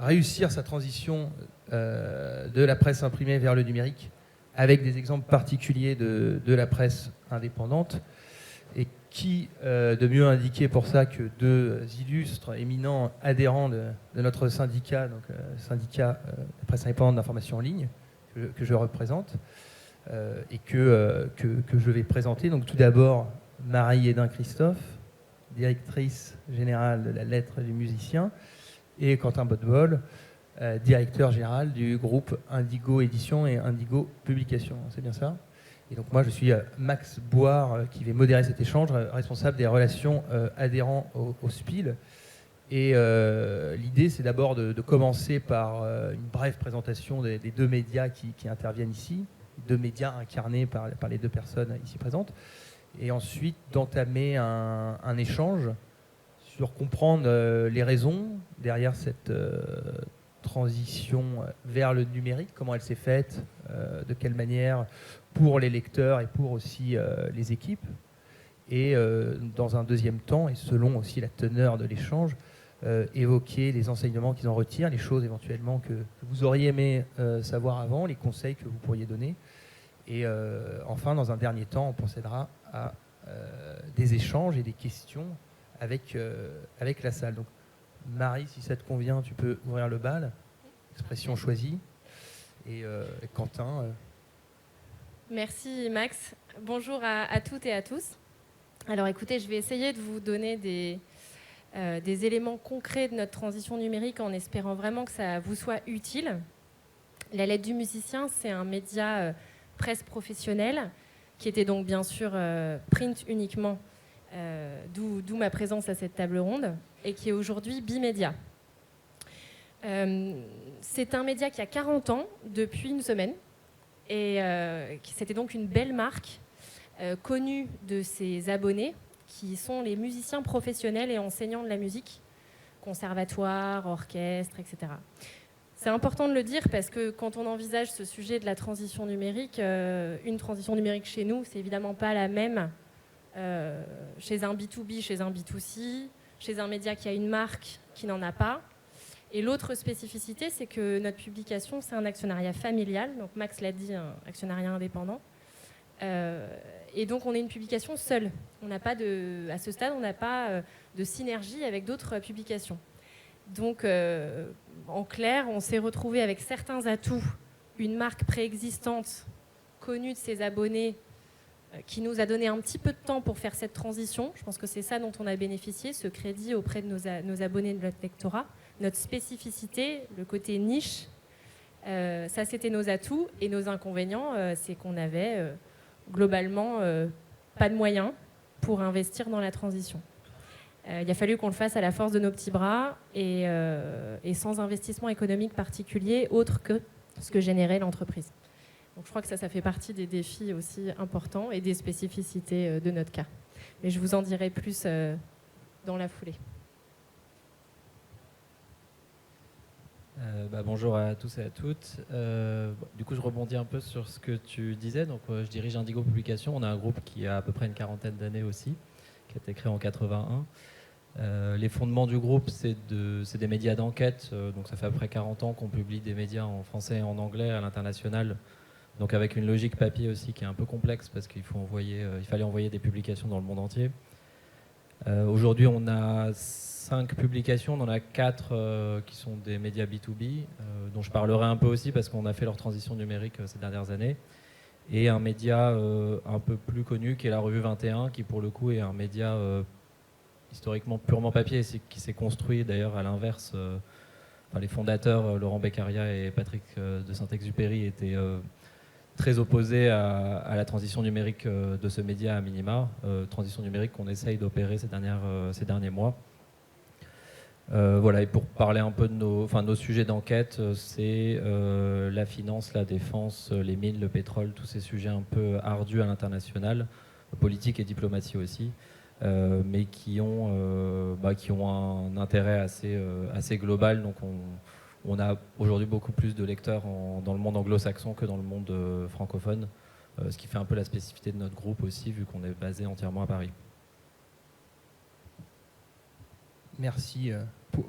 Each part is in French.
réussir sa transition de la presse imprimée vers le numérique, avec des exemples particuliers de la presse indépendante. Et qui de mieux indiqué pour ça que deux illustres, éminents adhérents de notre syndicat, donc syndicat de presse indépendante d'information en ligne, que je représente et que je vais présenter. Donc tout d'abord, Marie Hédin-Christophe, directrice générale de la lettre du musicien, et Quentin Bottebol, directeur général du groupe Indigo Édition et Indigo Publication. C'est bien ça ? Et donc moi, je suis Max Boire, qui va modérer cet échange, responsable des relations adhérents au SPIL. Et l'idée, c'est d'abord de commencer par une brève présentation des deux médias qui interviennent ici, deux médias incarnés par les deux personnes ici présentes, et ensuite d'entamer un échange sur comprendre les raisons derrière cette transition vers le numérique, comment elle s'est faite, de quelle manière pour les lecteurs et pour aussi les équipes. Et dans un deuxième temps, et selon aussi la teneur de l'échange, évoquer les enseignements qu'ils en retirent, les choses éventuellement que vous auriez aimé savoir avant, les conseils que vous pourriez donner. Et enfin, dans un dernier temps, on procédera à des échanges et des questions avec la salle. Donc, Marie, si ça te convient, tu peux ouvrir le bal. Expression choisie. Et Quentin. Merci Max. Bonjour à toutes et à tous. Alors écoutez, je vais essayer de vous donner des éléments concrets de notre transition numérique en espérant vraiment que ça vous soit utile. La lettre du musicien, c'est un média presse professionnelle qui était donc bien sûr print uniquement, d'où ma présence à cette table ronde, et qui est aujourd'hui bimédia. C'est un média qui a 40 ans depuis une semaine, et c'était donc une belle marque connue de ses abonnés, qui sont les musiciens professionnels et enseignants de la musique, conservatoires, orchestres, etc. C'est important de le dire parce que quand on envisage ce sujet de la transition numérique, une transition numérique chez nous, c'est évidemment pas la même chez un B2B, chez un B2C, chez un média qui a une marque qui n'en a pas. Et l'autre spécificité, c'est que notre publication, c'est un actionnariat familial. Donc Max l'a dit, un actionnariat indépendant. Et donc on est une publication seule. À ce stade, on n'a pas de synergie avec d'autres publications. Donc en clair, on s'est retrouvé avec certains atouts, une marque préexistante, connue de ses abonnés, qui nous a donné un petit peu de temps pour faire cette transition. Je pense que c'est ça dont on a bénéficié, ce crédit auprès de nos abonnés de notre lectorat. Notre spécificité, le côté niche, ça c'était nos atouts. Et nos inconvénients, c'est qu'on avait globalement pas de moyens pour investir dans la transition. Il a fallu qu'on le fasse à la force de nos petits bras et sans investissement économique particulier autre que ce que générait l'entreprise. Donc je crois que ça fait partie des défis aussi importants et des spécificités de notre cas. Mais je vous en dirai plus dans la foulée. Bonjour à tous et à toutes. Du coup, je rebondis un peu sur ce que tu disais. Donc, je dirige Indigo Publication. On a un groupe qui a à peu près une quarantaine d'années aussi, qui a été créé en 81. Les fondements du groupe, c'est des médias d'enquête. Donc, ça fait à peu près 40 ans qu'on publie des médias en français et en anglais à l'international. Donc, avec une logique papier aussi qui est un peu complexe parce qu'il fallait envoyer des publications dans le monde entier. Aujourd'hui, on a 5 publications, on en a 4 qui sont des médias B2B, dont je parlerai un peu aussi parce qu'on a fait leur transition numérique ces dernières années, et un média un peu plus connu qui est la revue 21, qui pour le coup est un média historiquement purement papier, qui s'est construit d'ailleurs à l'inverse. Les fondateurs, Laurent Beccaria et Patrick de Saint-Exupéry, étaient très opposés à la transition numérique de ce média à minima, transition numérique qu'on essaye d'opérer ces derniers mois. Voilà, et pour parler un peu de nos sujets d'enquête, c'est la finance, la défense, les mines, le pétrole, tous ces sujets un peu ardus à l'international, politique et diplomatie aussi, mais qui ont un intérêt assez global. Donc on a aujourd'hui beaucoup plus de lecteurs dans le monde anglo-saxon que dans le monde francophone, ce qui fait un peu la spécificité de notre groupe aussi, vu qu'on est basé entièrement à Paris. Merci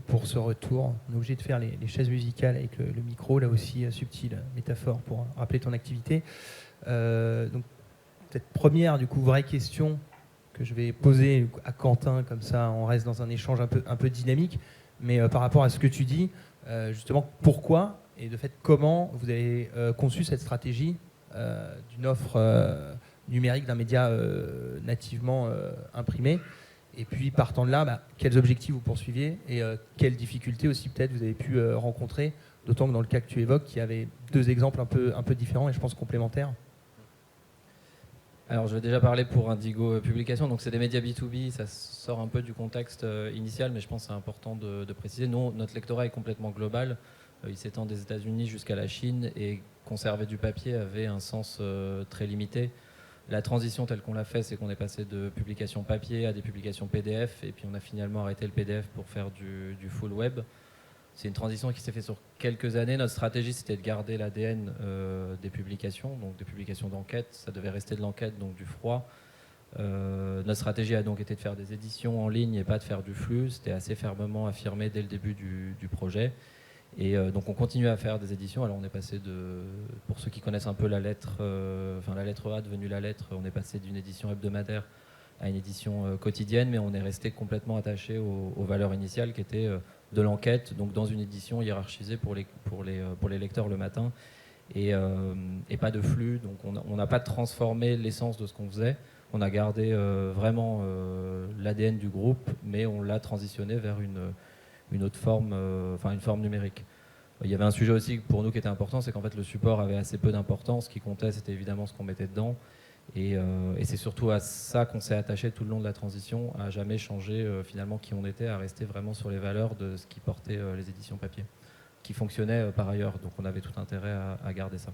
pour ce retour. On est obligé de faire les chaises musicales avec le micro, là aussi, subtile métaphore pour rappeler ton activité. Donc, peut-être première, du coup, vraie question que je vais poser à Quentin, comme ça on reste dans un échange un peu dynamique, mais par rapport à ce que tu dis, justement, pourquoi et de fait comment vous avez conçu cette stratégie d'une offre numérique d'un média nativement imprimé, et puis partant de là, quels objectifs vous poursuiviez et quelles difficultés aussi peut-être vous avez pu rencontrer, d'autant que dans le cas que tu évoques, il y avait deux exemples un peu différents et je pense complémentaires. Alors, je vais déjà parler pour Indigo Publication. Donc, c'est des médias B2B. Ça sort un peu du contexte initial, mais je pense que c'est important de préciser. Nous, notre lectorat est complètement global. Il s'étend des États-Unis jusqu'à la Chine, et conserver du papier avait un sens très limité. La transition telle qu'on l'a fait, c'est qu'on est passé de publications papier à des publications PDF, et puis on a finalement arrêté le PDF pour faire du full web. C'est une transition qui s'est faite sur quelques années. Notre stratégie, c'était de garder l'ADN des publications, donc des publications d'enquête. Ça devait rester de l'enquête, donc du froid. Notre stratégie a donc été de faire des éditions en ligne et pas de faire du flux. C'était assez fermement affirmé dès le début du projet. Et donc on continue à faire des éditions. Alors on est passé pour ceux qui connaissent un peu la lettre A devenue la lettre, on est passé d'une édition hebdomadaire à une édition quotidienne, mais on est resté complètement attaché aux valeurs initiales qui étaient de l'enquête, donc dans une édition hiérarchisée pour les lecteurs le matin, et pas de flux. Donc on n'a pas transformé l'essence de ce qu'on faisait. On a gardé vraiment l'ADN du groupe, mais on l'a transitionné vers une autre forme, une forme numérique. Il y avait un sujet aussi pour nous qui était important, c'est qu'en fait le support avait assez peu d'importance. Ce qui comptait, c'était évidemment ce qu'on mettait dedans. Et c'est surtout à ça qu'on s'est attaché tout le long de la transition, à jamais changer finalement qui on était, à rester vraiment sur les valeurs de ce qui portait les éditions papier, qui fonctionnaient par ailleurs. Donc on avait tout intérêt à garder ça.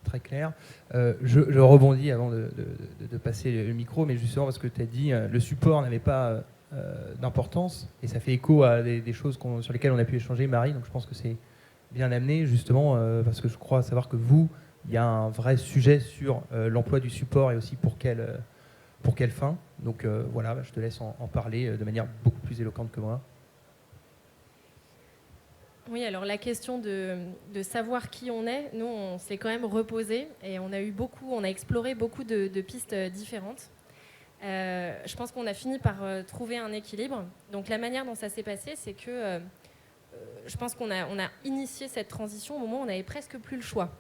Très clair. Je rebondis avant de passer le micro, mais justement parce que tu as dit le support n'avait pas d'importance, et ça fait écho à des choses sur lesquelles on a pu échanger, Marie, donc je pense que c'est bien amené, justement, parce que je crois savoir que il y a un vrai sujet sur l'emploi du support et aussi pour quelle fin. Donc voilà, je te laisse en parler de manière beaucoup plus éloquente que moi. Oui, alors la question de savoir qui on est, nous on s'est quand même reposé et on a exploré beaucoup de pistes différentes. Je pense qu'on a fini par trouver un équilibre. Donc la manière dont ça s'est passé, c'est que je pense qu'on a initié cette transition au moment où on n'avait presque plus le choix.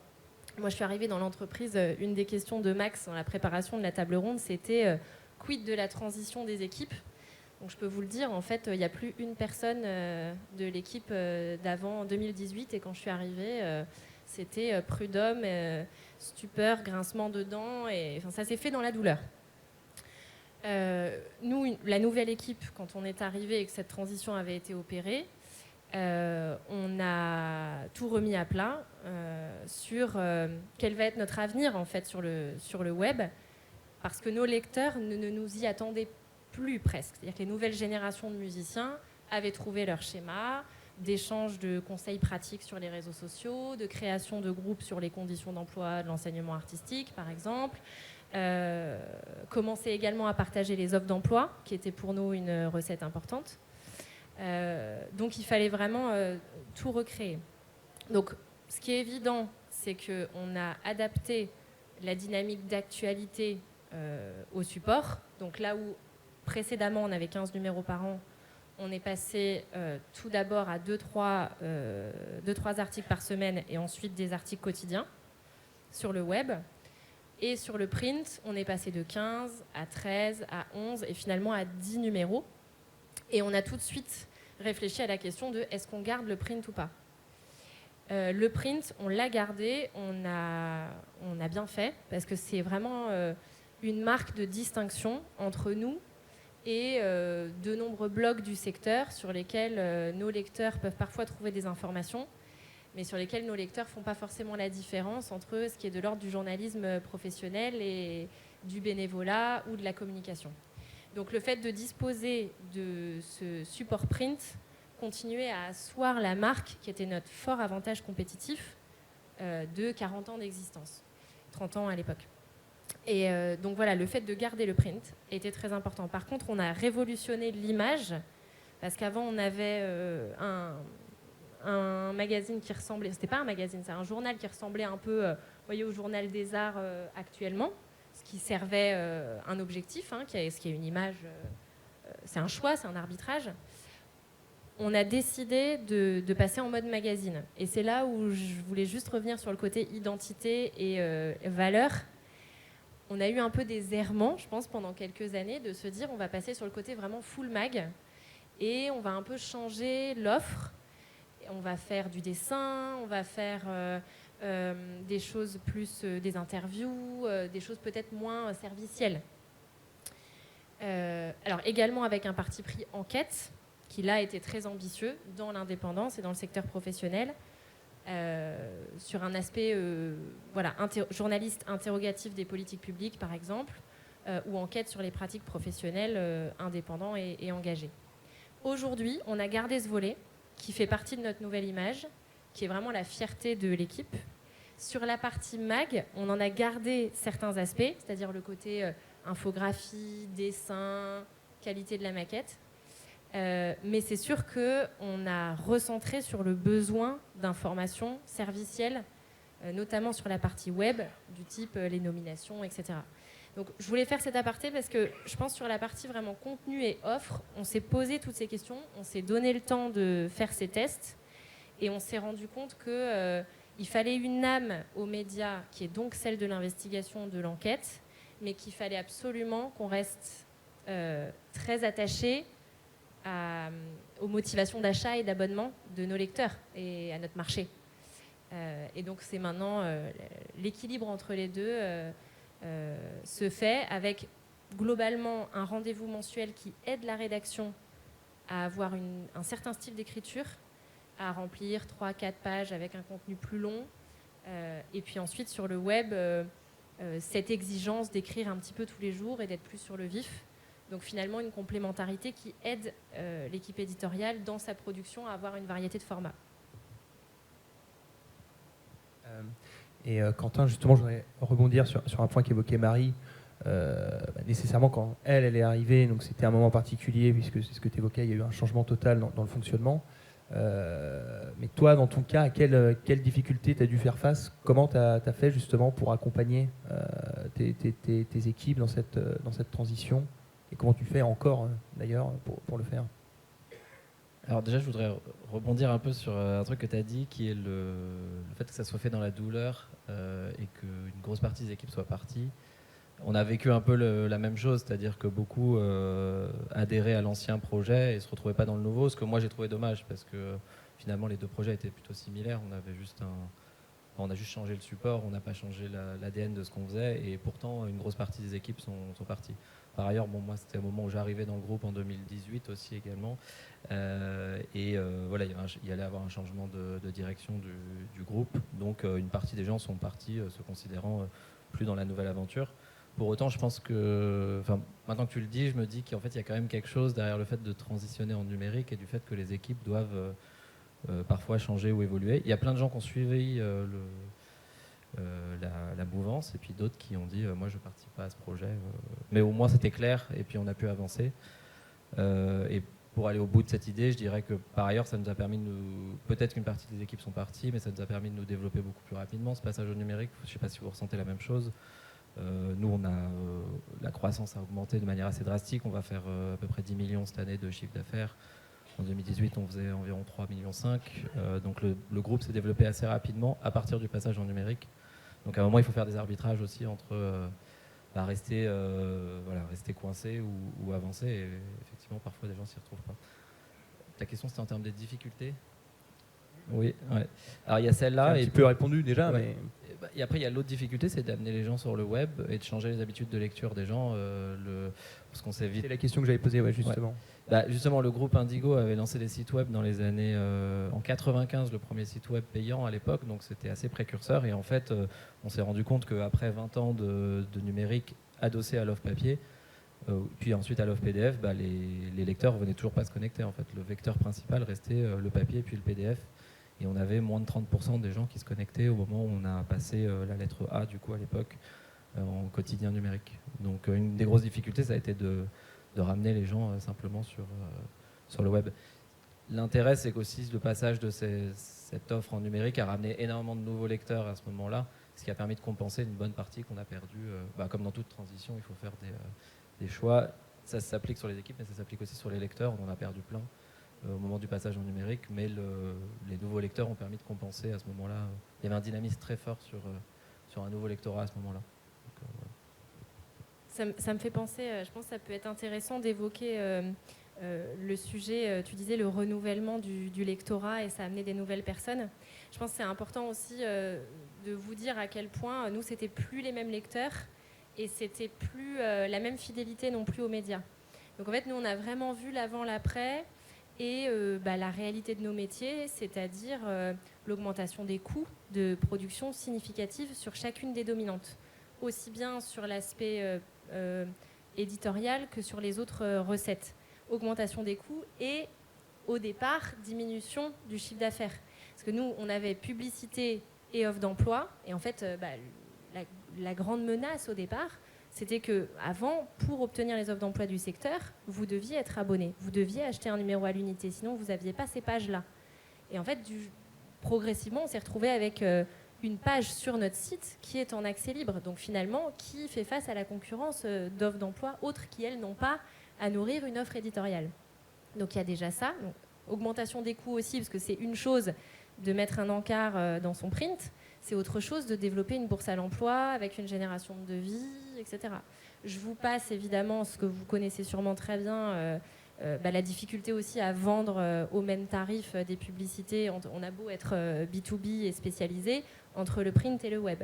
Moi, je suis arrivée dans l'entreprise, une des questions de Max dans la préparation de la table ronde, c'était quid de la transition des équipes. Donc je peux vous le dire, en fait, il n'y a plus une personne de l'équipe d'avant 2018, et quand je suis arrivée, c'était prud'homme, stupeur, grincement de dents, et ça s'est fait dans la douleur. Nous, la nouvelle équipe, quand on est arrivé et que cette transition avait été opérée, on a tout remis à plat sur quel va être notre avenir en fait sur le web, parce que nos lecteurs ne nous y attendaient plus presque. C'est-à-dire que les nouvelles générations de musiciens avaient trouvé leur schéma d'échange de conseils pratiques sur les réseaux sociaux, de création de groupes sur les conditions d'emploi de l'enseignement artistique, par exemple. Commençaient également à partager les offres d'emploi, qui étaient pour nous une recette importante. Donc il fallait vraiment tout recréer. Donc ce qui est évident, c'est qu'on a adapté la dynamique d'actualité au support. Donc là où précédemment on avait 15 numéros par an, on est passé tout d'abord à 2-3 articles par semaine et ensuite des articles quotidiens sur le web. Et sur le print, on est passé de 15 à 13 à 11 et finalement à 10 numéros. Et on a tout de suite réfléchi à la question de est-ce qu'on garde le print ou pas. Le print, on l'a gardé, on a bien fait, parce que c'est vraiment une marque de distinction entre nous et de nombreux blogs du secteur sur lesquels nos lecteurs peuvent parfois trouver des informations, mais sur lesquels nos lecteurs ne font pas forcément la différence entre ce qui est de l'ordre du journalisme professionnel et du bénévolat ou de la communication. Donc le fait de disposer de ce support print continuait à asseoir la marque, qui était notre fort avantage compétitif de 40 ans d'existence, 30 ans à l'époque. Et donc voilà, le fait de garder le print était très important. Par contre, on a révolutionné l'image, parce qu'avant, on avait un magazine qui ressemblait, c'était pas un magazine, c'est un journal qui ressemblait un peu, voyez, au Journal des Arts actuellement, ce qui servait un objectif, ce qui est une image, c'est un choix, c'est un arbitrage. On a décidé de passer en mode magazine. Et c'est là où je voulais juste revenir sur le côté identité et valeur. On a eu un peu des errements, je pense, pendant quelques années, de se dire on va passer sur le côté vraiment full mag et on va un peu changer l'offre. On va faire du dessin, on va faire des choses plus, des interviews, des choses peut-être moins servicielles. Alors également avec un parti pris enquête, qui là était très ambitieux dans l'indépendance et dans le secteur professionnel, sur un aspect journaliste interrogatif des politiques publiques par exemple, ou enquête sur les pratiques professionnelles indépendants et engagés. Aujourd'hui, on a gardé ce volet qui fait partie de notre nouvelle image, qui est vraiment la fierté de l'équipe. Sur la partie mag, on en a gardé certains aspects, c'est-à-dire le côté infographie, dessin, qualité de la maquette. Mais c'est sûr qu'on a recentré sur le besoin d'informations servicielles, notamment sur la partie web, du type les nominations, etc. Donc je voulais faire cet aparté parce que je pense sur la partie vraiment contenu et offre, on s'est posé toutes ces questions, on s'est donné le temps de faire ces tests et on s'est rendu compte qu'il fallait une âme aux médias qui est donc celle de l'investigation, de l'enquête, mais qu'il fallait absolument qu'on reste très attaché aux motivations d'achat et d'abonnement de nos lecteurs et à notre marché. Et donc c'est maintenant l'équilibre entre les deux se fait avec globalement un rendez-vous mensuel qui aide la rédaction à avoir un certain style d'écriture, à remplir 3-4 pages avec un contenu plus long. Et puis ensuite sur le web, cette exigence d'écrire un petit peu tous les jours et d'être plus sur le vif. Donc finalement une complémentarité qui aide l'équipe éditoriale dans sa production à avoir une variété de formats. Quentin, justement, je voudrais rebondir sur un point qu'évoquait Marie. Nécessairement, quand elle est arrivée, donc c'était un moment particulier, puisque c'est ce que tu évoquais, il y a eu un changement total dans le fonctionnement. Mais toi, dans ton cas, à quelle difficulté tu as dû faire face? Comment tu as fait justement pour accompagner tes équipes dans cette transition? Et comment tu fais encore, d'ailleurs, pour le faire? Alors déjà, je voudrais rebondir un peu sur un truc que tu as dit, qui est le fait que ça soit fait dans la douleur et qu'une grosse partie des équipes soit partie. On a vécu un peu la même chose, c'est-à-dire que beaucoup adhéraient à l'ancien projet et ne se retrouvaient pas dans le nouveau, ce que moi j'ai trouvé dommage, parce que finalement les deux projets étaient plutôt similaires. On a juste changé le support, on n'a pas changé l'ADN de ce qu'on faisait, et pourtant une grosse partie des équipes sont parties. Par ailleurs, moi c'était au moment où j'arrivais dans le groupe en 2018 aussi également, voilà, il y allait avoir un changement de direction du groupe, donc une partie des gens sont partis se considérant plus dans la nouvelle aventure. Pour autant, je pense que, maintenant que tu le dis, je me dis qu'en fait il y a quand même quelque chose derrière le fait de transitionner en numérique et du fait que les équipes doivent parfois changer ou évoluer. Il y a plein de gens qui ont suivi la mouvance, et puis d'autres qui ont dit moi je ne participe pas à ce projet, mais au moins c'était clair et puis on a pu avancer. Et pour aller au bout de cette idée, je dirais que par ailleurs ça nous a permis peut-être qu'une partie des équipes sont parties, mais ça nous a permis de nous développer beaucoup plus rapidement ce passage au numérique. Je ne sais pas si vous ressentez la même chose. Nous la croissance a augmenté de manière assez drastique. On va faire à peu près 10 millions cette année de chiffre d'affaires. En 2018, on faisait environ 3,5 millions. Donc le groupe s'est développé assez rapidement à partir du passage en numérique. Donc à un moment, il faut faire des arbitrages aussi entre rester coincé ou avancer. Et effectivement, parfois, des gens s'y retrouvent pas. Ta question, c'était en termes de difficultés? Oui, ouais. Alors il y a celle-là. Tu peux répondu déjà, ouais. Et après, il y a l'autre difficulté, c'est d'amener les gens sur le web et de changer les habitudes de lecture des gens. Parce qu'on s'est vite... C'est la question que j'avais posée, ouais, justement. Ouais. Justement, le groupe Indigo avait lancé des sites web dans les années... en 95, le premier site web payant à l'époque, donc c'était assez précurseur. Et en fait, on s'est rendu compte qu'après 20 ans de numérique adossé à l'offre papier, puis ensuite à l'offre PDF, les lecteurs ne venaient toujours pas se connecter. En fait, le vecteur principal restait le papier puis le PDF. Et on avait moins de 30% des gens qui se connectaient au moment où on a passé la lettre A, du coup, à l'époque, en quotidien numérique. Donc une des grosses difficultés, ça a été de ramener les gens simplement sur le web. L'intérêt, c'est qu'aussi le passage de cette offre en numérique a ramené énormément de nouveaux lecteurs à ce moment-là, ce qui a permis de compenser une bonne partie qu'on a perdue. Comme dans toute transition, il faut faire des choix. Ça s'applique sur les équipes, mais ça s'applique aussi sur les lecteurs. On en a perdu plein au moment du passage en numérique, mais les nouveaux lecteurs ont permis de compenser à ce moment-là. Il y avait un dynamisme très fort sur un nouveau lectorat à ce moment-là. Donc, voilà. Ça me fait penser, je pense que ça peut être intéressant d'évoquer le sujet, tu disais le renouvellement du lectorat et ça a amené des nouvelles personnes. Je pense que c'est important aussi de vous dire à quel point nous, c'était plus les mêmes lecteurs et c'était plus la même fidélité non plus aux médias. Donc en fait, nous, on a vraiment vu l'avant, l'après et la réalité de nos métiers, c'est-à-dire l'augmentation des coûts de production significative sur chacune des dominantes, aussi bien sur l'aspect éditorial que sur les autres recettes. Augmentation des coûts et, au départ, diminution du chiffre d'affaires. Parce que nous, on avait publicité et offre d'emploi. Et en fait, la grande menace au départ, c'était qu'avant, pour obtenir les offres d'emploi du secteur, vous deviez être abonné. Vous deviez acheter un numéro à l'unité. Sinon, vous n'aviez pas ces pages-là. Et en fait, progressivement, on s'est retrouvé avec une page sur notre site qui est en accès libre. Donc finalement, qui fait face à la concurrence d'offres d'emploi autres qui, elles, n'ont pas à nourrir une offre éditoriale. Donc il y a déjà ça. Donc, augmentation des coûts aussi, parce que c'est une chose de mettre un encart dans son print, c'est autre chose de développer une bourse à l'emploi avec une génération de devis, etc. Je vous passe évidemment ce que vous connaissez sûrement très bien, la difficulté aussi à vendre au même tarif des publicités. On a beau être B2B et spécialisé entre le print et le web.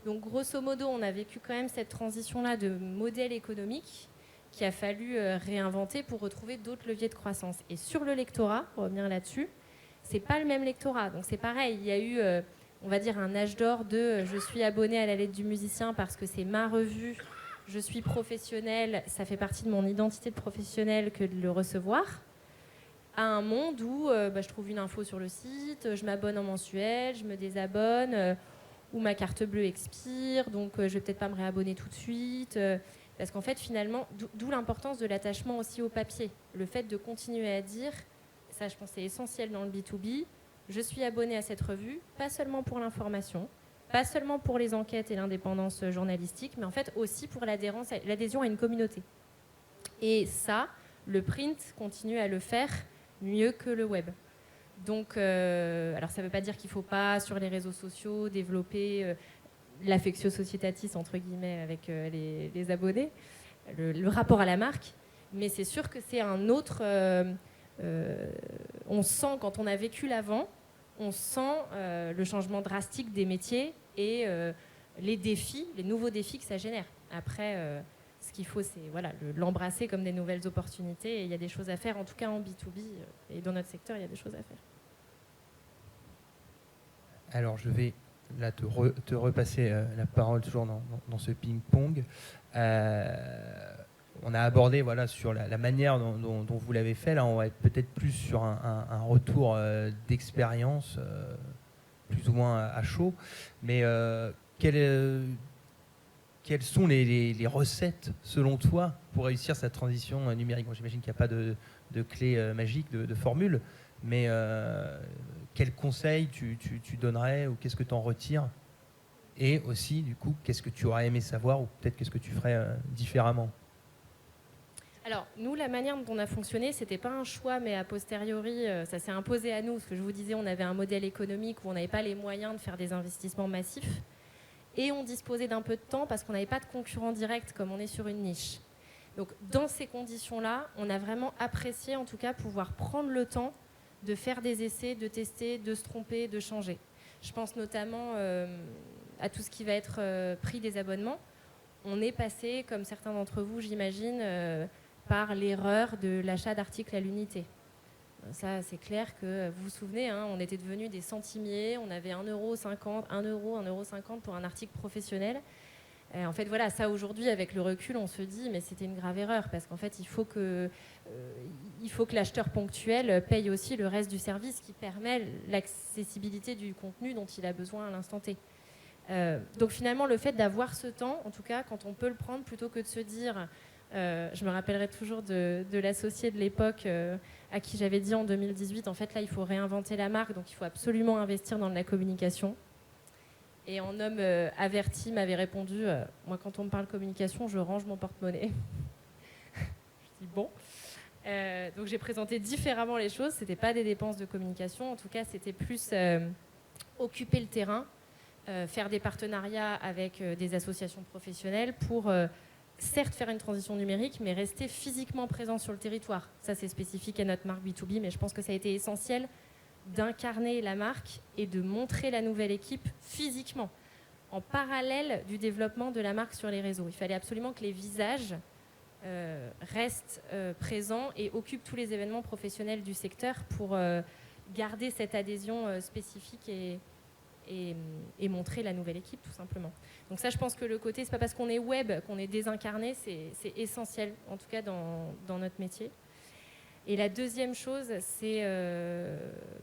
Donc grosso modo, on a vécu quand même cette transition-là de modèle économique qu'il a fallu réinventer pour retrouver d'autres leviers de croissance. Et sur le lectorat, pour revenir là-dessus, c'est pas le même lectorat. Donc c'est pareil, il y a eu, on va dire, un âge d'or de je suis abonné à la lettre du musicien parce que c'est ma revue, je suis professionnel, ça fait partie de mon identité de professionnel que de le recevoir, à un monde où je trouve une info sur le site, je m'abonne en mensuel, je me désabonne, ou ma carte bleue expire, donc je vais peut-être pas me réabonner tout de suite. Parce qu'en fait, finalement, d'où l'importance de l'attachement aussi au papier. Le fait de continuer à dire, ça je pense c'est essentiel dans le B2B, je suis abonné à cette revue, pas seulement pour l'information, pas seulement pour les enquêtes et l'indépendance journalistique, mais en fait aussi pour l'adhésion à une communauté. Et ça, le print continue à le faire mieux que le web. Donc, alors ça ne veut pas dire qu'il ne faut pas, sur les réseaux sociaux, développer l'affectio societatis, entre guillemets, avec les abonnés, le rapport à la marque, mais c'est sûr que c'est un autre... on sent, quand on a vécu l'avant, on sent le changement drastique des métiers et les défis, les nouveaux défis que ça génère. Après, ce qu'il faut, c'est l'embrasser comme des nouvelles opportunités et il y a des choses à faire, en tout cas en B2B et dans notre secteur, il y a des choses à faire. Alors, je vais là te repasser la parole toujours dans ce ping-pong. On a abordé sur la manière dont vous l'avez fait. Là, on va être peut-être plus sur un retour d'expérience, plus ou moins à chaud. Mais quelles sont les recettes, selon toi, pour réussir cette transition numérique? Bon, j'imagine qu'il n'y a pas de clé magique, de formule. Mais quels conseils tu donnerais ou qu'est-ce que tu en retires? Et aussi, du coup, qu'est-ce que tu aurais aimé savoir ou peut-être qu'est-ce que tu ferais différemment? Alors, nous, la manière dont on a fonctionné, ce n'était pas un choix, mais a posteriori, ça s'est imposé à nous. Parce que je vous disais, on avait un modèle économique où on n'avait pas les moyens de faire des investissements massifs. Et on disposait d'un peu de temps parce qu'on n'avait pas de concurrent direct comme on est sur une niche. Donc, dans ces conditions-là, on a vraiment apprécié, en tout cas, pouvoir prendre le temps de faire des essais, de tester, de se tromper, de changer. Je pense notamment à tout ce qui va être prix des abonnements. On est passé, comme certains d'entre vous, j'imagine, par l'erreur de l'achat d'articles à l'unité. Ça, c'est clair que vous vous souvenez, on était devenus des centimiers, on avait 1,50 €, 1,50 € pour un article professionnel. En fait, voilà, ça aujourd'hui, avec le recul, on se dit, mais c'était une grave erreur, parce qu'en fait, il faut que l'acheteur ponctuel paye aussi le reste du service qui permet l'accessibilité du contenu dont il a besoin à l'instant T. Donc finalement, le fait d'avoir ce temps, en tout cas, quand on peut le prendre, plutôt que de se dire, je me rappellerai toujours de l'associé de l'époque à qui j'avais dit en 2018, en fait là, il faut réinventer la marque, donc il faut absolument investir dans de la communication. Et en homme averti m'avait répondu, moi quand on me parle communication, je range mon porte-monnaie. Je dis bon. Donc j'ai présenté différemment les choses, c'était pas des dépenses de communication, en tout cas c'était plus occuper le terrain, faire des partenariats avec des associations professionnelles pour certes faire une transition numérique, mais rester physiquement présent sur le territoire. Ça, c'est spécifique à notre marque B2B, mais je pense que ça a été essentiel d'incarner la marque et de montrer la nouvelle équipe physiquement, en parallèle du développement de la marque sur les réseaux. Il fallait absolument que les visages restent présents et occupent tous les événements professionnels du secteur pour garder cette adhésion spécifique et montrer la nouvelle équipe, tout simplement. Donc ça, je pense que le côté, c'est pas parce qu'on est web qu'on est désincarné, c'est essentiel, en tout cas dans notre métier. Et la deuxième chose, c'est,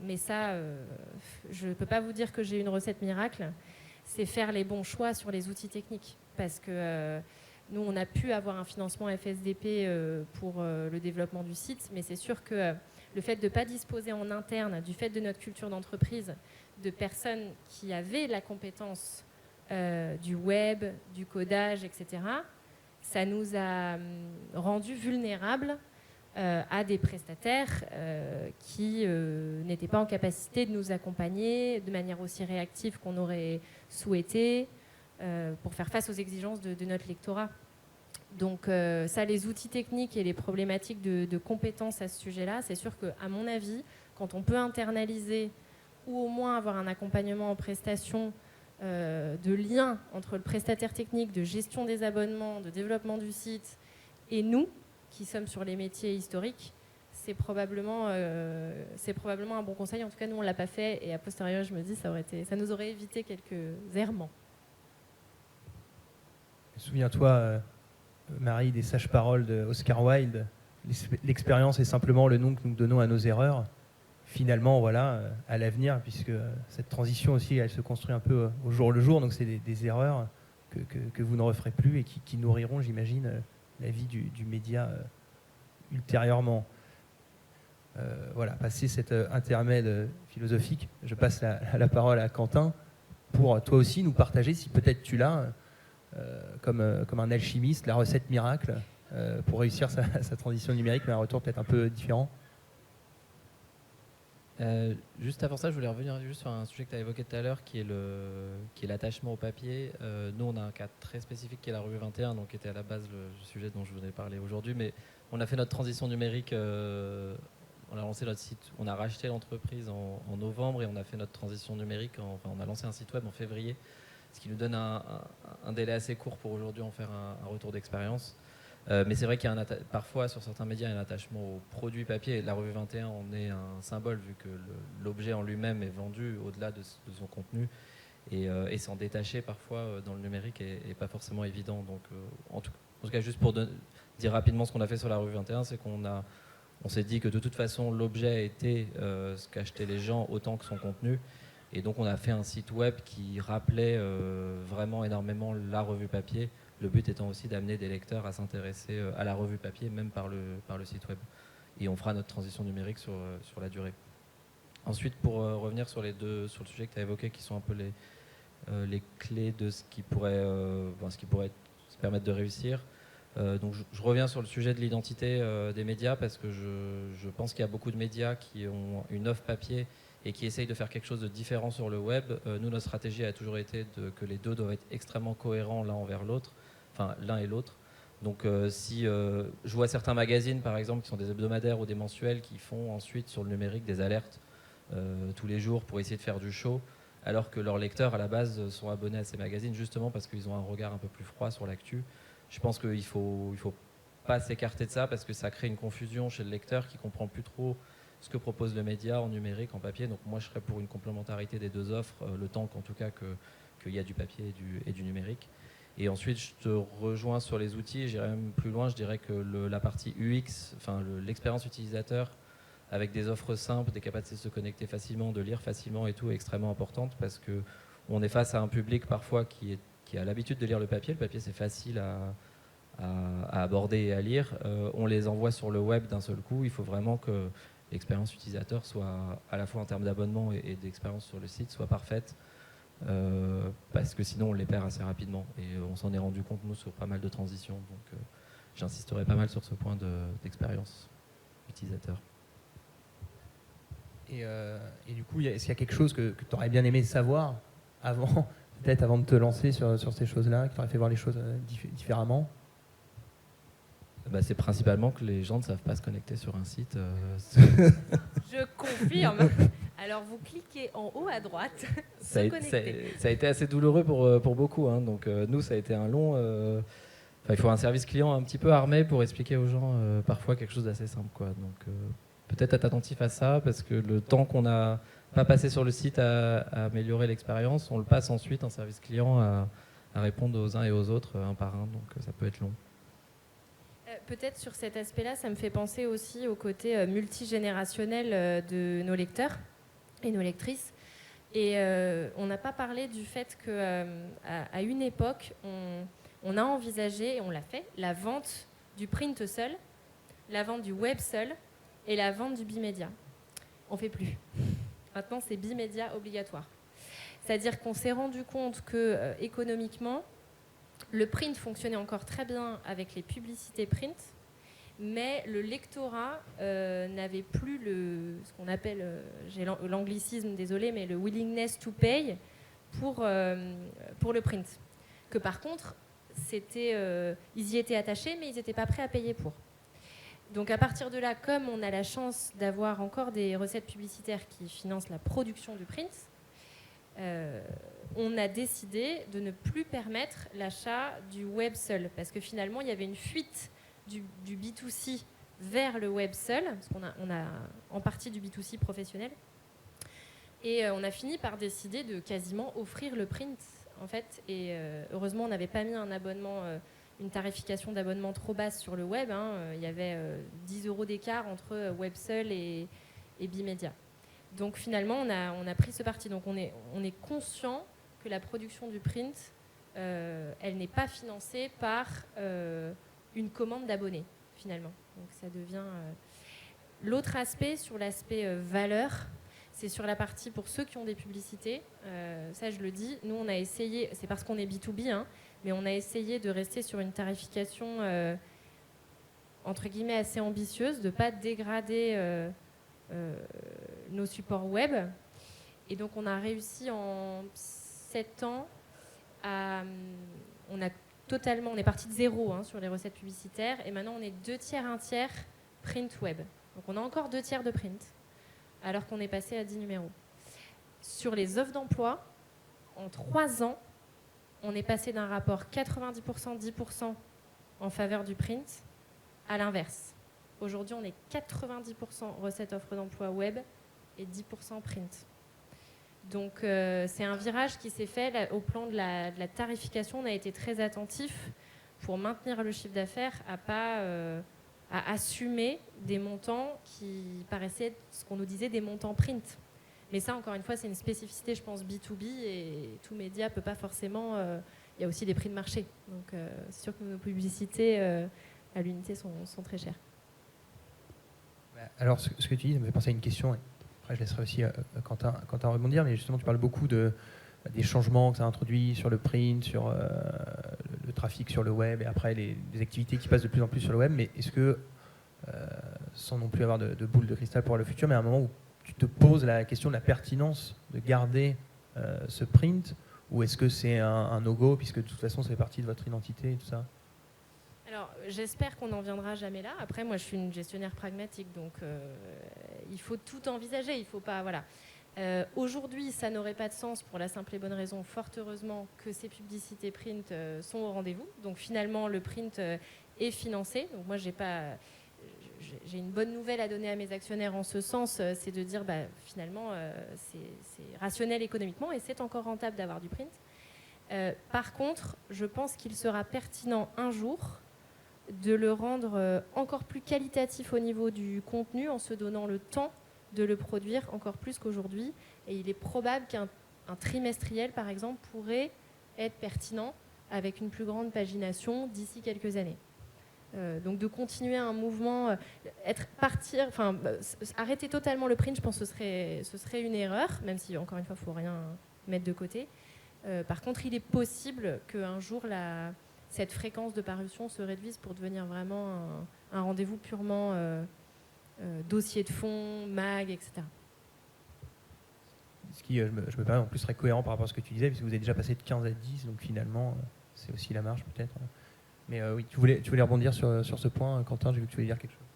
mais ça, je ne peux pas vous dire que j'ai une recette miracle, c'est faire les bons choix sur les outils techniques. Parce que nous, on a pu avoir un financement FSDP pour le développement du site, mais c'est sûr que le fait de ne pas disposer en interne, du fait de notre culture d'entreprise, de personnes qui avaient la compétence du web, du codage, etc., ça nous a rendus vulnérables à des prestataires qui n'étaient pas en capacité de nous accompagner de manière aussi réactive qu'on aurait souhaité pour faire face aux exigences de notre lectorat. Donc ça, les outils techniques et les problématiques de compétences à ce sujet-là, c'est sûr qu'à mon avis, quand on peut internaliser ou au moins avoir un accompagnement en prestation de lien entre le prestataire technique, de gestion des abonnements, de développement du site et nous, qui sommes sur les métiers historiques, c'est probablement un bon conseil. En tout cas, nous, on ne l'a pas fait. Et a posteriori, je me dis, ça nous aurait évité quelques errements. Souviens-toi, Marie, des sages-paroles d'Oscar Wilde. L'expérience est simplement le nom que nous donnons à nos erreurs. Finalement, voilà, à l'avenir, puisque cette transition aussi, elle se construit un peu au jour le jour. Donc, c'est des erreurs que vous ne referez plus et qui nourriront, j'imagine, la vie du média ultérieurement. Voilà, passé cet intermède philosophique, je passe la parole à Quentin pour toi aussi nous partager, si peut-être tu l'as, comme un alchimiste, la recette miracle pour réussir sa transition numérique, mais un retour peut-être un peu différent. Juste avant ça, je voulais revenir juste sur un sujet que tu as évoqué tout à l'heure, qui est l'attachement au papier. Nous, on a un cas très spécifique qui est la revue 21, donc qui était à la base le sujet dont je vous ai parlé aujourd'hui. Mais on a fait notre transition numérique, on a lancé notre site, on a racheté l'entreprise en novembre et on a fait notre transition numérique, on a lancé un site web en février, ce qui nous donne un délai assez court pour aujourd'hui en faire un retour d'expérience. Mais c'est vrai qu'il y a parfois sur certains médias il y a un attachement au produit papier. La revue 21 en est un symbole vu que l'objet en lui-même est vendu au-delà de son contenu et s'en détacher parfois dans le numérique est pas forcément évident. Donc en tout cas juste pour dire rapidement ce qu'on a fait sur la revue 21, c'est on s'est dit que de toute façon l'objet était ce qu'achetaient les gens autant que son contenu. Et donc on a fait un site web qui rappelait vraiment énormément la revue papier. Le but étant aussi d'amener des lecteurs à s'intéresser à la revue papier, même par le site web. Et on fera notre transition numérique sur la durée. Ensuite, pour revenir sur le sujet que tu as évoqué, qui sont un peu les clés de ce qui pourrait se permettre de réussir. Donc je reviens sur le sujet de l'identité des médias, parce que je pense qu'il y a beaucoup de médias qui ont une offre papier et qui essayent de faire quelque chose de différent sur le web. Nous, notre stratégie a toujours été que les deux doivent être extrêmement cohérents l'un envers l'autre, enfin l'un et l'autre. Donc si je vois certains magazines, par exemple, qui sont des hebdomadaires ou des mensuels, qui font ensuite sur le numérique des alertes tous les jours pour essayer de faire du show, alors que leurs lecteurs, à la base, sont abonnés à ces magazines, justement parce qu'ils ont un regard un peu plus froid sur l'actu. Je pense qu'il faut pas s'écarter de ça, parce que ça crée une confusion chez le lecteur qui comprend plus trop ce que propose le média en numérique, en papier. Donc moi, je serais pour une complémentarité des deux offres, le temps qu'en tout cas qu'il y a du papier et du numérique. Et ensuite, je te rejoins sur les outils. J'irai même plus loin. Je dirais que la partie UX, enfin l'expérience utilisateur, avec des offres simples, des capacités de se connecter facilement, de lire facilement et tout, est extrêmement importante, parce que on est face à un public parfois qui a l'habitude de lire le papier. Le papier, c'est facile à aborder et à lire. On les envoie sur le web d'un seul coup. Il faut vraiment que l'expérience utilisateur soit, à la fois en termes d'abonnement et d'expérience sur le site, soit parfaite. Parce que sinon on les perd assez rapidement et on s'en est rendu compte nous sur pas mal de transitions, donc j'insisterai pas mal sur ce point d'expérience utilisateur. Et du coup, est-ce qu'il y a quelque chose que tu aurais bien aimé savoir avant, peut-être avant de te lancer sur ces choses-là, qui t'aurait fait voir les choses différemment? C'est principalement que les gens ne savent pas se connecter sur un site. Je confirme. Alors vous cliquez en haut à droite, ça se a été assez douloureux pour beaucoup. Hein. Donc nous, ça a été un long... il faut un service client un petit peu armé pour expliquer aux gens parfois quelque chose d'assez simple, quoi. Donc peut-être être attentif à ça, parce que le temps qu'on n'a pas passé sur le site à améliorer l'expérience, on le passe ensuite en service client à répondre aux uns et aux autres un par un. Donc ça peut être long. Peut-être sur cet aspect-là, ça me fait penser aussi au côté multigénérationnel de nos lecteurs et nos lectrices. Et on n'a pas parlé du fait qu'à une époque, on a envisagé, et on l'a fait, la vente du print seul, la vente du web seul et la vente du bimédia. On ne fait plus. Maintenant, c'est bimédia obligatoire. C'est-à-dire qu'on s'est rendu compte que économiquement, le print fonctionnait encore très bien avec les publicités print, mais le lectorat n'avait plus ce qu'on appelle, j'ai l'anglicisme, désolé, mais le willingness to pay pour le print. Que par contre, ils y étaient attachés, mais ils n'étaient pas prêts à payer pour. Donc à partir de là, comme on a la chance d'avoir encore des recettes publicitaires qui financent la production du print, on a décidé de ne plus permettre l'achat du web seul, parce que finalement il y avait une fuite du B2C vers le web seul, parce qu'on a en partie du B2C professionnel, et on a fini par décider de quasiment offrir le print en fait, et heureusement on n'avait pas mis un abonnement, une tarification d'abonnement trop basse sur le web, hein. Il y avait 10 € d'écart entre web seul et bimédia. Donc finalement, on a pris ce parti. Donc on est conscient que la production du print, elle n'est pas financée par une commande d'abonnés, finalement. Donc ça devient... L'autre aspect, sur l'aspect valeur, c'est sur la partie pour ceux qui ont des publicités. Ça, je le dis, nous, on a essayé, c'est parce qu'on est B2B, hein, mais on a essayé de rester sur une tarification, entre guillemets, assez ambitieuse, de ne pas dégrader... nos supports web. Et donc on a réussi en 7 ans on est parti de zéro, hein, sur les recettes publicitaires, et maintenant on est 2 tiers, 1 tiers print web. Donc on a encore 2 tiers de print, alors qu'on est passé à 10 numéros. Sur les offres d'emploi, en 3 ans, on est passé d'un rapport 90%, 10% en faveur du print à l'inverse. Aujourd'hui, on est 90% recettes offres d'emploi web et 10% print. Donc, c'est un virage qui s'est fait là, au plan de la tarification. On a été très attentif pour maintenir le chiffre d'affaires, à assumer des montants qui paraissaient, ce qu'on nous disait, des montants print. Mais ça, encore une fois, c'est une spécificité, je pense, B2B, et tout média ne peut pas forcément... Il y a aussi des prix de marché. Donc, c'est sûr que nos publicités à l'unité sont très chères. Alors, ce que tu dis, ça me fait penser à une question. Après, je laisserai aussi Quentin rebondir. Mais justement, tu parles beaucoup des changements que ça a introduit sur le print, sur le trafic sur le web, et après des activités qui passent de plus en plus sur le web. Mais est-ce que, sans non plus avoir de boule de cristal pour le futur, mais à un moment où tu te poses la question de la pertinence de garder ce print, ou est-ce que c'est un no-go, puisque de toute façon, ça fait partie de votre identité et tout ça? Alors, j'espère qu'on n'en viendra jamais là. Après, moi, je suis une gestionnaire pragmatique, donc il faut tout envisager. Il faut pas, voilà. Aujourd'hui, ça n'aurait pas de sens pour la simple et bonne raison, fort heureusement, que ces publicités print sont au rendez-vous. Donc, finalement, le print est financé. Donc, moi, j'ai une bonne nouvelle à donner à mes actionnaires en ce sens, c'est de dire, finalement, c'est rationnel économiquement et c'est encore rentable d'avoir du print. Par contre, je pense qu'il sera pertinent un jour de le rendre encore plus qualitatif au niveau du contenu en se donnant le temps de le produire encore plus qu'aujourd'hui. Et il est probable qu'un un trimestriel, par exemple, pourrait être pertinent avec une plus grande pagination d'ici quelques années. Donc de continuer un mouvement, arrêter totalement le print, je pense que ce serait une erreur, même si encore une fois, il ne faut rien mettre de côté. Par contre, il est possible qu'un jour, cette fréquence de parution se réduise pour devenir vraiment un rendez-vous purement dossier de fond, mag, etc. Ce qui, je me permets, en plus serait cohérent par rapport à ce que tu disais, puisque vous avez déjà passé de 15 à 10, donc finalement, c'est aussi la marge peut-être. Mais oui, tu voulais rebondir sur ce point, Quentin, j'ai vu que tu voulais dire quelque chose.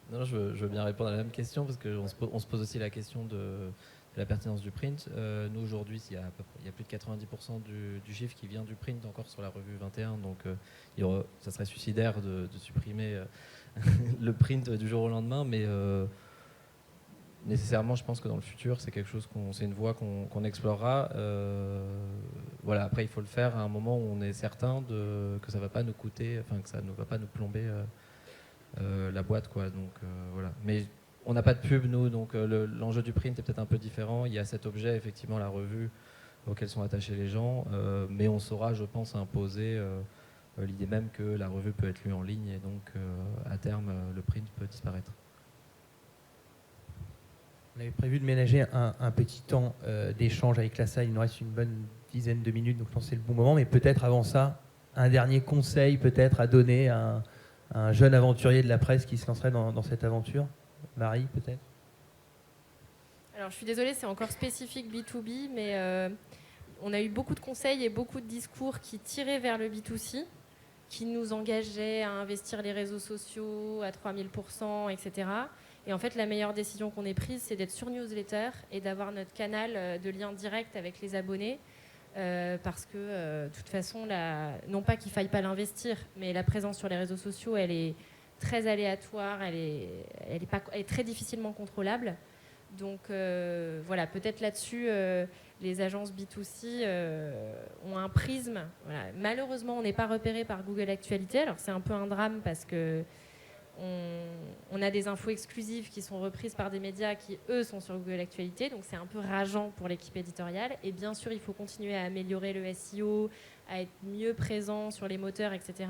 Non, je veux bien répondre à la même question, parce qu'on se pose aussi la question de la pertinence du print. Nous, aujourd'hui, il y a plus de 90% du chiffre qui vient du print encore sur la revue 21, donc ça serait suicidaire de supprimer le print du jour au lendemain, mais nécessairement, je pense que dans le futur, c'est quelque chose c'est une voie qu'on explorera. Voilà. Après, il faut le faire à un moment où on est certain que ça va pas nous coûter, enfin que ça ne va pas nous plomber la boîte, quoi. Donc voilà. Mais on n'a pas de pub, nous, donc l'enjeu du print est peut-être un peu différent. Il y a cet objet, effectivement, la revue, auquel sont attachés les gens, mais on saura, je pense, imposer l'idée même que la revue peut être lue en ligne, et donc à terme, le print peut disparaître. On avait prévu de ménager un petit temps d'échange avec la salle. Il nous reste une bonne dizaine de minutes, donc je pense que c'est le bon moment. Mais peut-être avant ça, un dernier conseil peut-être à donner à un jeune aventurier de la presse qui se lancerait dans cette aventure. Marie, peut-être. Alors, je suis désolée, c'est encore spécifique B2B, mais on a eu beaucoup de conseils et beaucoup de discours qui tiraient vers le B2C, qui nous engageaient à investir les réseaux sociaux à 3000%, etc. Et en fait, la meilleure décision qu'on ait prise, c'est d'être sur newsletter et d'avoir notre canal de lien direct avec les abonnés. Parce que, de toute façon, non pas qu'il ne faille pas l'investir, mais la présence sur les réseaux sociaux, elle est très aléatoire, elle est très difficilement contrôlable. Donc voilà, peut-être là-dessus, les agences B2C ont un prisme. Voilà. Malheureusement, on n'est pas repéré par Google Actualité. Alors c'est un peu un drame parce que on a des infos exclusives qui sont reprises par des médias qui, eux, sont sur Google Actualité. Donc c'est un peu rageant pour l'équipe éditoriale. Et bien sûr, il faut continuer à améliorer le SEO, à être mieux présent sur les moteurs, etc.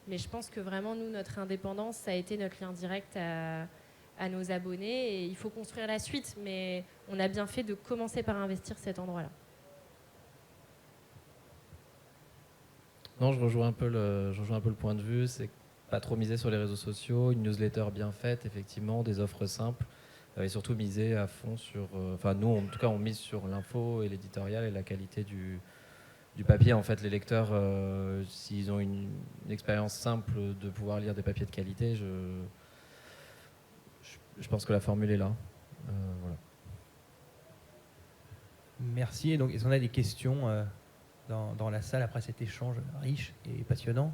Mais je pense que vraiment, nous, notre indépendance, ça a été notre lien direct à nos abonnés. Et il faut construire la suite. Mais on a bien fait de commencer par investir cet endroit-là. Non, je rejoins un peu le point de vue. C'est pas trop miser sur les réseaux sociaux, une newsletter bien faite, effectivement, des offres simples, et surtout miser à fond sur... nous, en tout cas, on mise sur l'info et l'éditorial et la qualité du papier. En fait, les lecteurs, s'ils ont une expérience simple de pouvoir lire des papiers de qualité, je pense que la formule est là. Voilà. Merci. Et donc, est-ce qu'on a des questions dans la salle après cet échange riche et passionnant?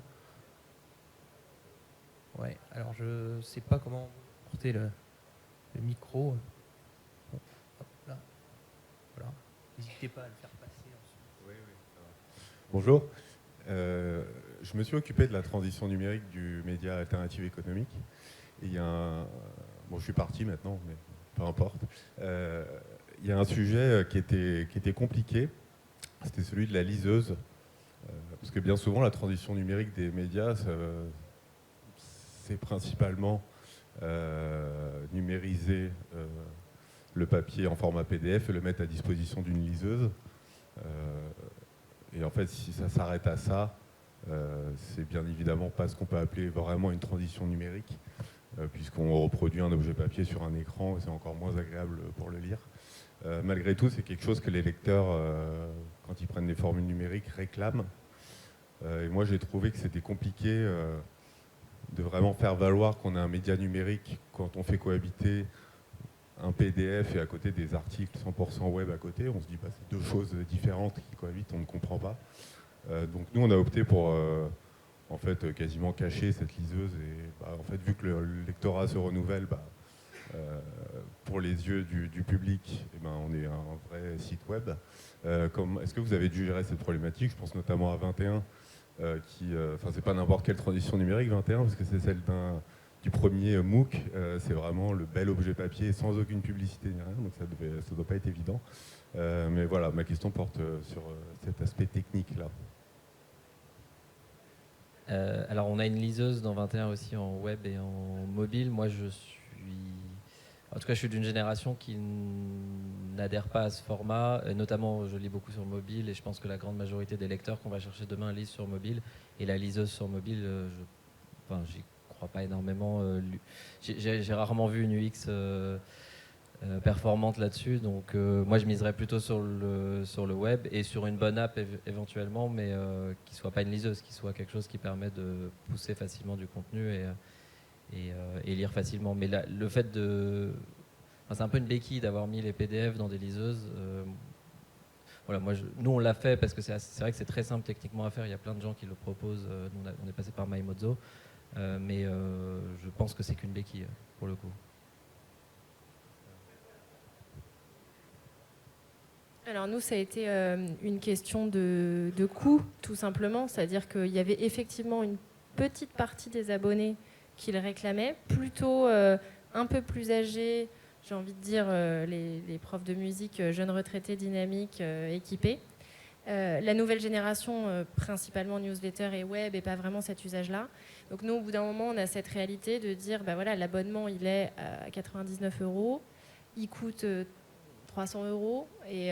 Ouais, alors je ne sais pas comment porter le micro. Bon, hop là. Voilà. N'hésitez pas à le faire passer ensuite. Oui, ça va. Bonjour. Je me suis occupé de la transition numérique du média alternative économique. Et il y a je suis parti maintenant, mais peu importe. Il y a un sujet qui était compliqué. C'était celui de la liseuse. Parce que bien souvent, la transition numérique des médias, c'est principalement numériser le papier en format PDF et le mettre à disposition d'une liseuse. Et en fait, si ça s'arrête à ça, c'est bien évidemment pas ce qu'on peut appeler vraiment une transition numérique, puisqu'on reproduit un objet papier sur un écran et c'est encore moins agréable pour le lire. Malgré tout, c'est quelque chose que les lecteurs, quand ils prennent des formules numériques, réclament. Et moi, j'ai trouvé que c'était compliqué de vraiment faire valoir qu'on a un média numérique quand on fait cohabiter un PDF et à côté des articles 100% web à côté. On se dit, c'est deux choses différentes qui cohabitent, on ne comprend pas. Donc nous, on a opté pour en fait, quasiment cacher cette liseuse. Et en fait, vu que le lectorat se renouvelle, pour les yeux du public, on est un vrai site web. Est-ce que vous avez dû gérer cette problématique? Je pense notamment à 21, c'est pas n'importe quelle transition numérique, 21, parce que c'est celle du premier MOOC. C'est vraiment le bel objet papier sans aucune publicité ni rien, donc ça ne doit pas être évident. Mais voilà, ma question porte sur cet aspect technique-là. Alors, on a une liseuse dans 21 aussi en web et en mobile. Moi, en tout cas, je suis d'une génération qui n'adhère pas à ce format. Et notamment, je lis beaucoup sur mobile et je pense que la grande majorité des lecteurs qu'on va chercher demain lisent sur mobile. Et la liseuse sur mobile, j'y crois pas énormément. J'ai rarement vu une UX performante là-dessus. Donc, moi, je miserais plutôt sur le web et sur une bonne app éventuellement, mais qui soit pas une liseuse, qui soit quelque chose qui permet de pousser facilement du contenu et lire facilement. Mais le fait c'est un peu une béquille d'avoir mis les PDF dans des liseuses. Voilà, nous, on l'a fait parce que c'est vrai que c'est très simple techniquement à faire. Il y a plein de gens qui le proposent. Nous, on est passé par MyMozo. Mais je pense que c'est qu'une béquille, pour le coup. Alors nous, ça a été une question de coût, tout simplement. C'est-à-dire qu'il y avait effectivement une petite partie des abonnés qui le réclamaient, plutôt un peu plus âgés, j'ai envie de dire les profs de musique, jeunes retraités dynamiques, équipés. La nouvelle génération, principalement newsletter et web, et pas vraiment cet usage-là. Donc nous, au bout d'un moment, on a cette réalité de dire, voilà, l'abonnement, il est à 99 €, il coûte 300 € et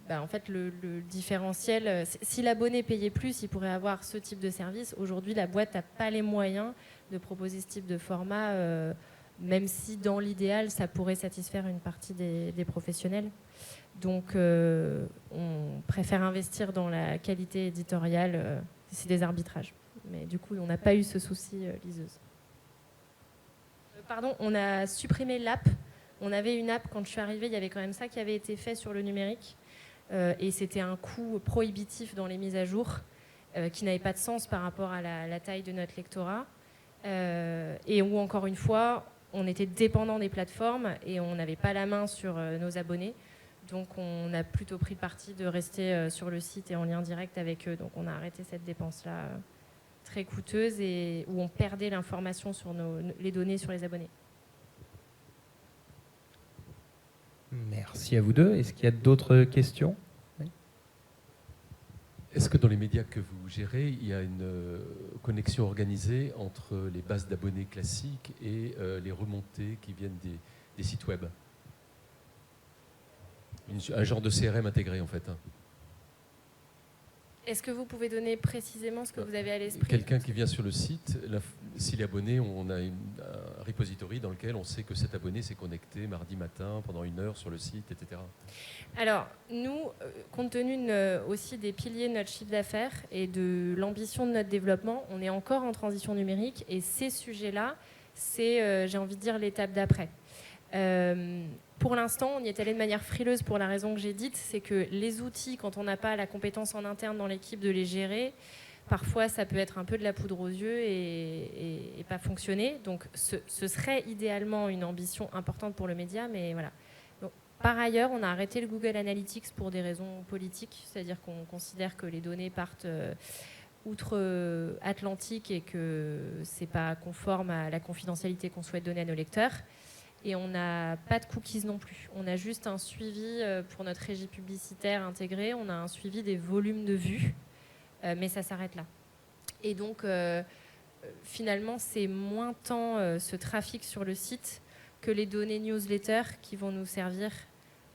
en fait le différentiel, si l'abonné payait plus, il pourrait avoir ce type de service. Aujourd'hui, la boîte n'a pas les moyens de proposer ce type de format, même si dans l'idéal ça pourrait satisfaire une partie des professionnels. Donc on préfère investir dans la qualité éditoriale, c'est des arbitrages. Mais du coup, on n'a pas eu ce souci liseuse. Pardon, on a supprimé l'app. On avait une app, quand je suis arrivée, il y avait quand même ça qui avait été fait sur le numérique. Et c'était un coût prohibitif dans les mises à jour, qui n'avait pas de sens par rapport à la taille de notre lectorat. Et où, encore une fois, on était dépendant des plateformes et on n'avait pas la main sur nos abonnés. Donc on a plutôt pris le parti de rester sur le site et en lien direct avec eux. Donc on a arrêté cette dépense-là très coûteuse et où on perdait l'information sur les données sur les abonnés. Merci à vous deux. Est-ce qu'il y a d'autres questions ? Oui. Est-ce que dans les médias que vous gérez, il y a une connexion organisée entre les bases d'abonnés classiques et les remontées qui viennent des sites web ? Un genre de CRM intégré en fait. Est-ce que vous pouvez donner précisément ce que vous avez à l'esprit ? Quelqu'un qui vient sur le site, s'il est abonné, on a un repository dans lequel on sait que cet abonné s'est connecté mardi matin pendant 1 heure sur le site, etc. Alors, nous, compte tenu aussi des piliers de notre chiffre d'affaires et de l'ambition de notre développement, on est encore en transition numérique et ces sujets-là, c'est, j'ai envie de dire, l'étape d'après. Pour l'instant, on y est allé de manière frileuse pour la raison que j'ai dite, c'est que les outils, quand on n'a pas la compétence en interne dans l'équipe de les gérer, parfois ça peut être un peu de la poudre aux yeux et pas fonctionner. Donc ce serait idéalement une ambition importante pour le média, mais voilà. Donc, par ailleurs, on a arrêté le Google Analytics pour des raisons politiques, c'est-à-dire qu'on considère que les données partent outre-Atlantique et que c'est pas conforme à la confidentialité qu'on souhaite donner à nos lecteurs. Et on n'a pas de cookies non plus. On a juste un suivi pour notre régie publicitaire intégrée. On a un suivi des volumes de vues, mais ça s'arrête là. Et donc, finalement, c'est moins tant ce trafic sur le site que les données newsletter qui vont nous servir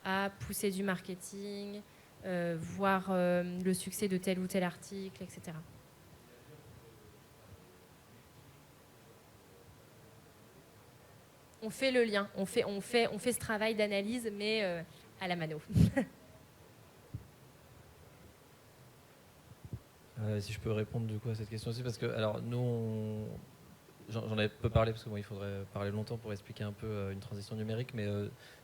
à pousser du marketing, voir le succès de tel ou tel article, etc. On fait le lien, on fait ce travail d'analyse, mais à la mano. Si je peux répondre du coup à cette question aussi, parce que alors nous, j'en ai peu parlé parce que il faudrait parler longtemps pour expliquer un peu une transition numérique, mais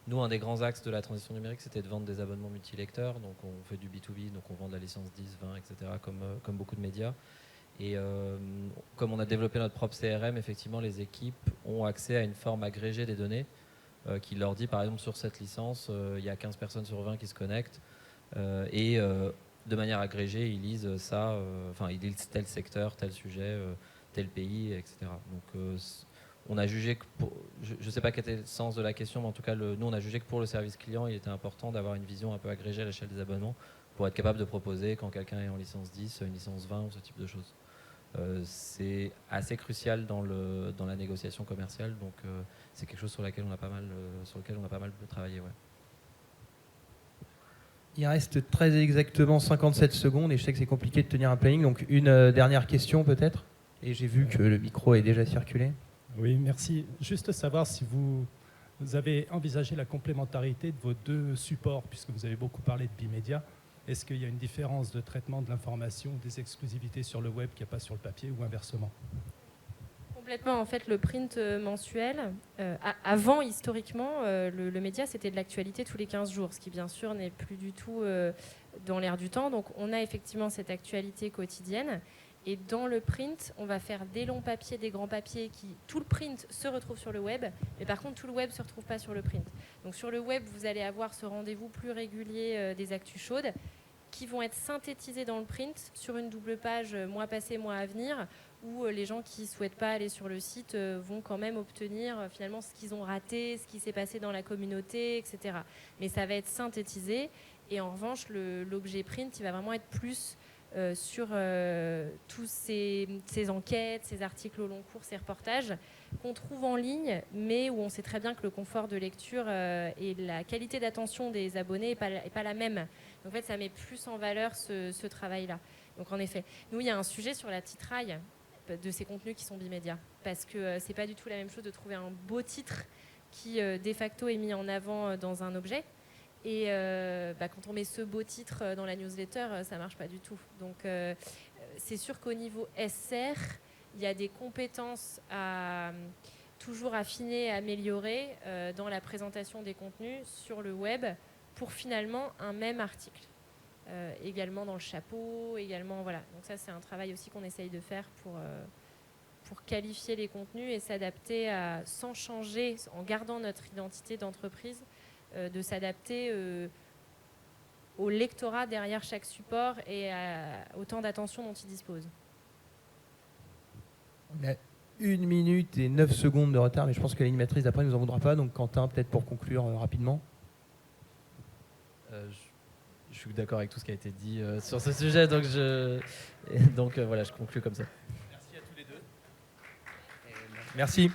nous, un des grands axes de la transition numérique, c'était de vendre des abonnements multilecteurs, donc on fait du B2B, donc on vend de la licence 10, 20, etc., comme beaucoup de médias. Et comme on a développé notre propre CRM, effectivement, les équipes ont accès à une forme agrégée des données qui leur dit, par exemple, sur cette licence, il y a 15 personnes sur 20 qui se connectent. Et de manière agrégée, ils lisent ça, ils lisent tel secteur, tel sujet, tel pays, etc. Donc on a jugé que je ne sais pas quel était le sens de la question, mais en tout cas, nous, on a jugé que pour le service client, il était important d'avoir une vision un peu agrégée à l'échelle des abonnements pour être capable de proposer, quand quelqu'un est en licence 10, une licence 20 ou ce type de choses. C'est assez crucial dans la négociation commerciale, donc c'est quelque chose sur lequel on a pas mal travaillé. Ouais. Il reste très exactement 57 secondes et je sais que c'est compliqué de tenir un planning, donc une dernière question peut-être. Et j'ai vu que le micro est déjà circulé. Oui, merci. Juste savoir si vous avez envisagé la complémentarité de vos deux supports, puisque vous avez beaucoup parlé de bimédia. Est-ce qu'il y a une différence de traitement de l'information, des exclusivités sur le web qu'il n'y a pas sur le papier ou inversement? Complètement. En fait, le print mensuel, avant, historiquement, le média, c'était de l'actualité tous les 15 jours, ce qui, bien sûr, n'est plus du tout dans l'air du temps. Donc, on a effectivement cette actualité quotidienne. Et dans le print, on va faire des longs papiers, des grands papiers tout le print se retrouve sur le web, mais par contre, tout le web ne se retrouve pas sur le print. Donc, sur le web, vous allez avoir ce rendez-vous plus régulier des actus chaudes qui vont être synthétisées dans le print sur une double page mois passé, mois à venir, où les gens qui ne souhaitent pas aller sur le site vont quand même obtenir finalement ce qu'ils ont raté, ce qui s'est passé dans la communauté, etc. Mais ça va être synthétisé. Et en revanche, l'objet print, il va vraiment être plus sur tous ces enquêtes, ces articles au long cours, ces reportages qu'on trouve en ligne, mais où on sait très bien que le confort de lecture et la qualité d'attention des abonnés n'est pas la même. Donc, en fait, ça met plus en valeur ce travail-là. Donc, en effet, nous, il y a un sujet sur la titraille de ces contenus qui sont bimédias, parce que c'est pas du tout la même chose de trouver un beau titre qui, de facto, est mis en avant dans un objet. Et quand on met ce beau titre dans la newsletter, ça marche pas du tout. Donc, c'est sûr qu'au niveau SR, il y a des compétences à toujours affiner, améliorer dans la présentation des contenus sur le web pour finalement un même article. Également dans le chapeau, également voilà. Donc ça, c'est un travail aussi qu'on essaye de faire pour qualifier les contenus et s'adapter sans changer, en gardant notre identité d'entreprise, de s'adapter au lectorat derrière chaque support et au temps d'attention dont il dispose. On a 1 minute et 9 secondes de retard, mais je pense que l'animatrice d'après ne nous en voudra pas. Donc Quentin, peut-être pour conclure rapidement. Je suis d'accord avec tout ce qui a été dit sur ce sujet, donc voilà, je conclue comme ça. Merci à tous les deux. Merci.